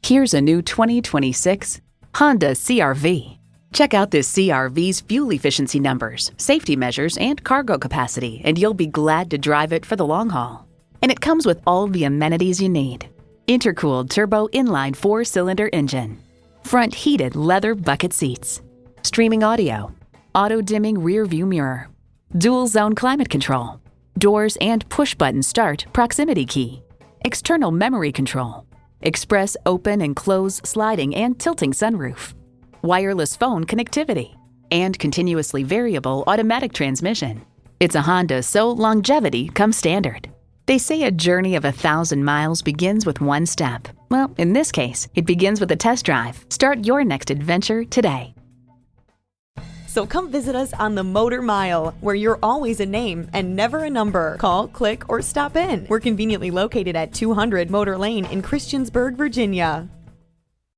Here's a new 2026 Honda CR-V. Check out this CR-V's fuel efficiency numbers, safety measures, and cargo capacity, and you'll be glad to drive it for the long haul. And it comes with all the amenities you need. Intercooled turbo inline 4-cylinder engine, front heated leather bucket seats, streaming audio, auto-dimming rear view mirror, dual zone climate control, doors and push-button start proximity key, external memory control, express open and close sliding and tilting sunroof, wireless phone connectivity, and continuously variable automatic transmission. It's a Honda, so longevity comes standard. They say a journey of 1,000 miles begins with one step. Well, in this case, it begins with a test drive. Start your next adventure today. So come visit us on the Motor Mile, where you're always a name and never a number. Call, click, or stop in. We're conveniently located at 200 Motor Lane in Christiansburg, Virginia.